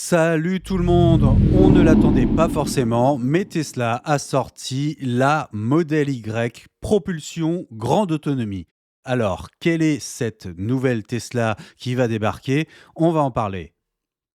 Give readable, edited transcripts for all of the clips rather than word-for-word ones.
Salut tout le monde, on ne l'attendait pas forcément, mais Tesla a sorti la Model Y propulsion grande autonomie. Alors, quelle est cette nouvelle Tesla qui va débarquer? On va en parler.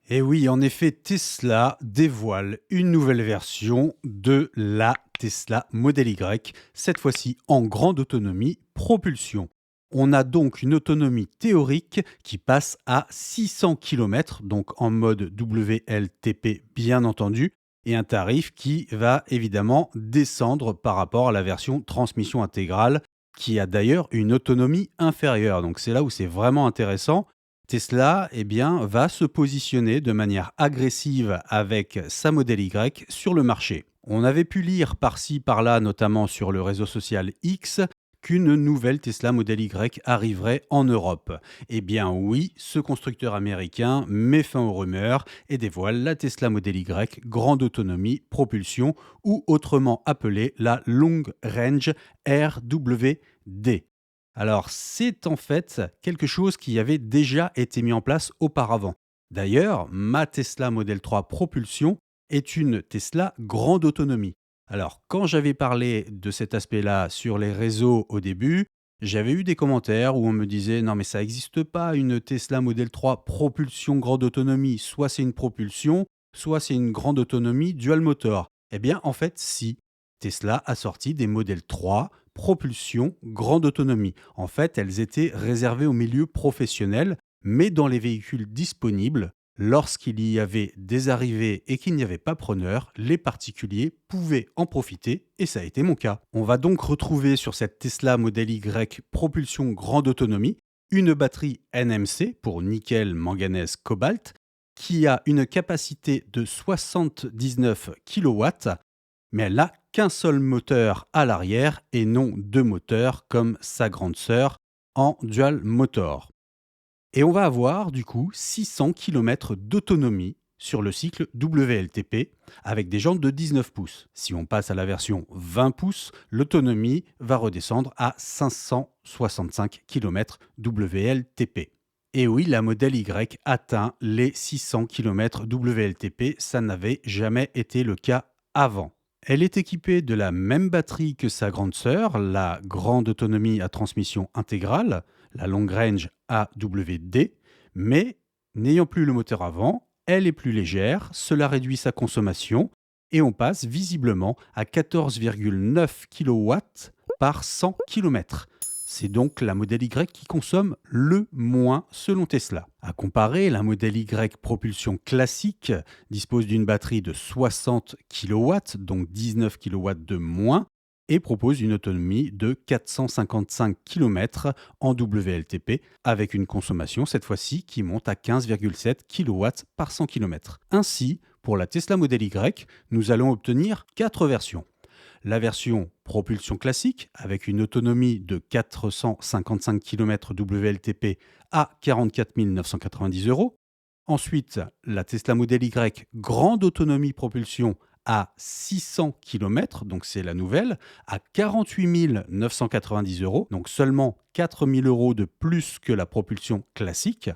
Et oui, en effet, Tesla dévoile une nouvelle version de la Tesla Model Y, cette fois-ci en grande autonomie propulsion. On a donc une autonomie théorique qui passe à 600 km, donc en mode WLTP bien entendu, et un tarif qui va évidemment descendre par rapport à la version transmission intégrale, qui a d'ailleurs une autonomie inférieure. Donc c'est là où c'est vraiment intéressant. Tesla va se positionner de manière agressive avec sa Model Y sur le marché. On avait pu lire par-ci par-là, notamment sur le réseau social X, qu'une nouvelle Tesla Model Y arriverait en Europe. Eh bien oui, ce constructeur américain met fin aux rumeurs et dévoile la Tesla Model Y grande autonomie propulsion, ou autrement appelée la Long Range RWD. Alors, c'est en fait quelque chose qui avait déjà été mis en place auparavant. D'ailleurs, ma Tesla Model 3 Propulsion est une Tesla grande autonomie. Alors, quand j'avais parlé de cet aspect-là sur les réseaux au début, j'avais eu des commentaires où on me disait non mais ça n'existe pas une Tesla Model 3 propulsion grande autonomie, soit c'est une propulsion, soit c'est une grande autonomie dual motor. Eh bien en fait si, Tesla a sorti des Model 3 propulsion grande autonomie. En fait, elles étaient réservées au milieu professionnel, mais dans les véhicules disponibles, lorsqu'il y avait des arrivées et qu'il n'y avait pas preneur, les particuliers pouvaient en profiter et ça a été mon cas. On va donc retrouver sur cette Tesla Model Y propulsion grande autonomie une batterie NMC pour nickel, manganèse, cobalt qui a une capacité de 79 kW, mais elle n'a qu'un seul moteur à l'arrière et non deux moteurs comme sa grande sœur en dual motor. Et on va avoir du coup 600 km d'autonomie sur le cycle WLTP avec des jantes de 19 pouces. Si on passe à la version 20 pouces, l'autonomie va redescendre à 565 km WLTP. Et oui, la Model Y atteint les 600 km WLTP, ça n'avait jamais été le cas avant. Elle est équipée de la même batterie que sa grande sœur, la grande autonomie à transmission intégrale, la Long Range AWD, mais n'ayant plus le moteur avant, elle est plus légère, cela réduit sa consommation et on passe visiblement à 14,9 kW par 100 km. C'est donc la Model Y qui consomme le moins selon Tesla. À comparer, la Model Y propulsion classique dispose d'une batterie de 60 kW, donc 19 kW de moins, et propose une autonomie de 455 km en WLTP, avec une consommation cette fois-ci qui monte à 15,7 kW par 100 km. Ainsi, pour la Tesla Model Y, nous allons obtenir 4 versions. La version propulsion classique, avec une autonomie de 455 km WLTP à 44 990 €. Ensuite, la Tesla Model Y grande autonomie propulsion à 600 km, donc c'est la nouvelle, à 48 990 €, donc seulement 4 000 € de plus que la propulsion classique.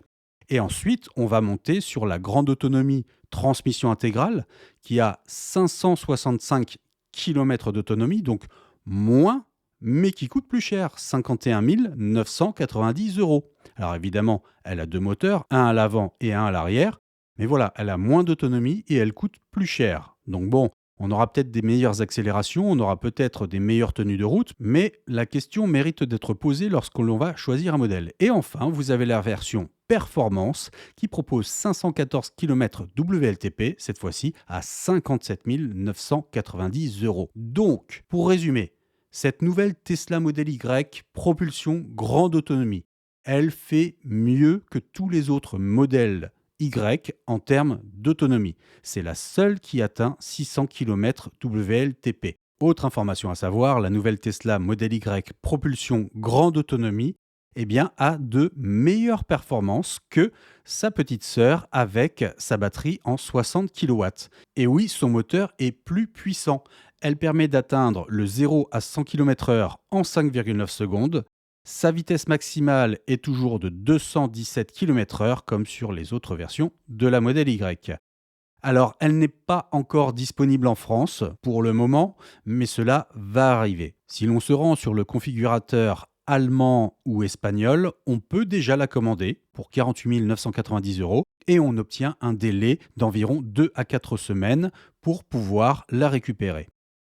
Et ensuite, on va monter sur la grande autonomie transmission intégrale qui a 565 km d'autonomie, donc moins, mais qui coûte plus cher, 51 990 €. Alors évidemment, elle a deux moteurs, un à l'avant et un à l'arrière, mais voilà, elle a moins d'autonomie et elle coûte plus cher. Donc bon, on aura peut-être des meilleures accélérations, on aura peut-être des meilleures tenues de route, mais la question mérite d'être posée lorsqu'on va choisir un modèle. Et enfin, vous avez la version performance qui propose 514 km WLTP, cette fois-ci à 57 990 €. Donc, pour résumer, cette nouvelle Tesla Model Y propulsion grande autonomie, elle fait mieux que tous les autres modèles Y en termes d'autonomie. C'est la seule qui atteint 600 km WLTP. Autre information à savoir, la nouvelle Tesla Model Y propulsion grande autonomie a de meilleures performances que sa petite sœur avec sa batterie en 60 kW. Et oui, son moteur est plus puissant. Elle permet d'atteindre le 0 à 100 km/h en 5,9 secondes. Sa vitesse maximale est toujours de 217 km/h comme sur les autres versions de la Model Y. Alors, elle n'est pas encore disponible en France pour le moment, mais cela va arriver. Si l'on se rend sur le configurateur allemand ou espagnol, on peut déjà la commander pour 48 990 euros et on obtient un délai d'environ 2 à 4 semaines pour pouvoir la récupérer.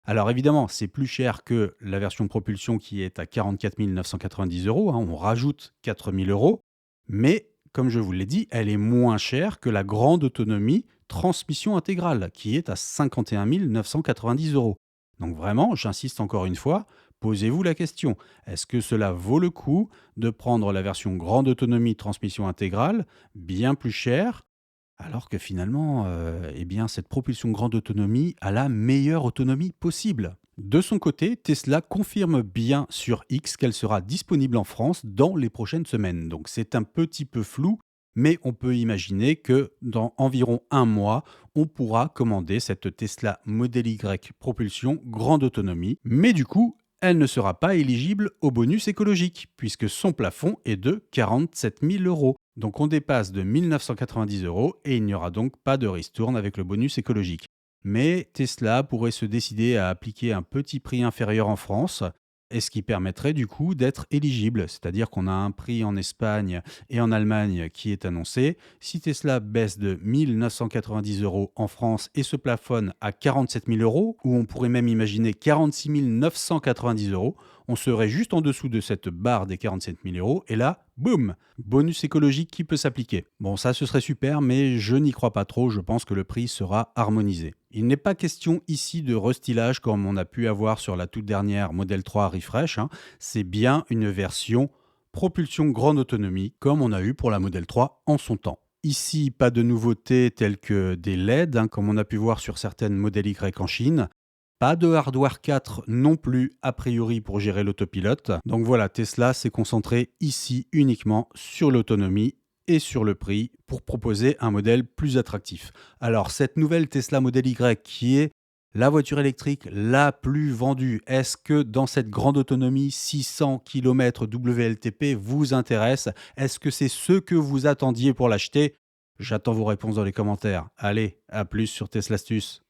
Alors évidemment, c'est plus cher que la version propulsion qui est à 44 990 euros, hein, on rajoute 4 000 euros, mais comme je vous l'ai dit, elle est moins chère que la grande autonomie transmission intégrale qui est à 51 990 euros. Donc vraiment, j'insiste encore une fois, posez-vous la question, est-ce que cela vaut le coup de prendre la version grande autonomie transmission intégrale, bien plus chère, alors que finalement, eh bien, cette propulsion grande autonomie a la meilleure autonomie possible. De son côté, Tesla confirme bien sur X qu'elle sera disponible en France dans les prochaines semaines. Donc c'est un petit peu flou, mais on peut imaginer que dans environ un mois, on pourra commander cette Tesla Model Y propulsion grande autonomie. Mais du coup, elle ne sera pas éligible au bonus écologique, puisque son plafond est de 47 000 euros. Donc on dépasse de 1 990 euros et il n'y aura donc pas de ristourne avec le bonus écologique. Mais Tesla pourrait se décider à appliquer un petit prix inférieur en France, et ce qui permettrait du coup d'être éligible. C'est-à-dire qu'on a un prix en Espagne et en Allemagne qui est annoncé. Si Tesla baisse de 1 990 euros en France et se plafonne à 47 000 euros, ou on pourrait même imaginer 46 990 euros, on serait juste en dessous de cette barre des 47 000 euros, et là, boum, bonus écologique qui peut s'appliquer. Bon, ça ce serait super, mais je n'y crois pas trop, je pense que le prix sera harmonisé. Il n'est pas question ici de restylage comme on a pu avoir sur la toute dernière Model 3 Refresh, hein. C'est bien une version propulsion grande autonomie comme on a eu pour la Model 3 en son temps. Ici, pas de nouveautés telles que des LED, hein, comme on a pu voir sur certaines Model Y en Chine. Pas de hardware 4 non plus, a priori, pour gérer l'autopilote. Donc voilà, Tesla s'est concentré ici uniquement sur l'autonomie et sur le prix pour proposer un modèle plus attractif. Alors, cette nouvelle Tesla Model Y qui est la voiture électrique la plus vendue, est-ce que dans cette grande autonomie 600 km WLTP vous intéresse? Est-ce que c'est ce que vous attendiez pour l'acheter? J'attends vos réponses dans les commentaires. Allez, à plus sur Tesla Astuce.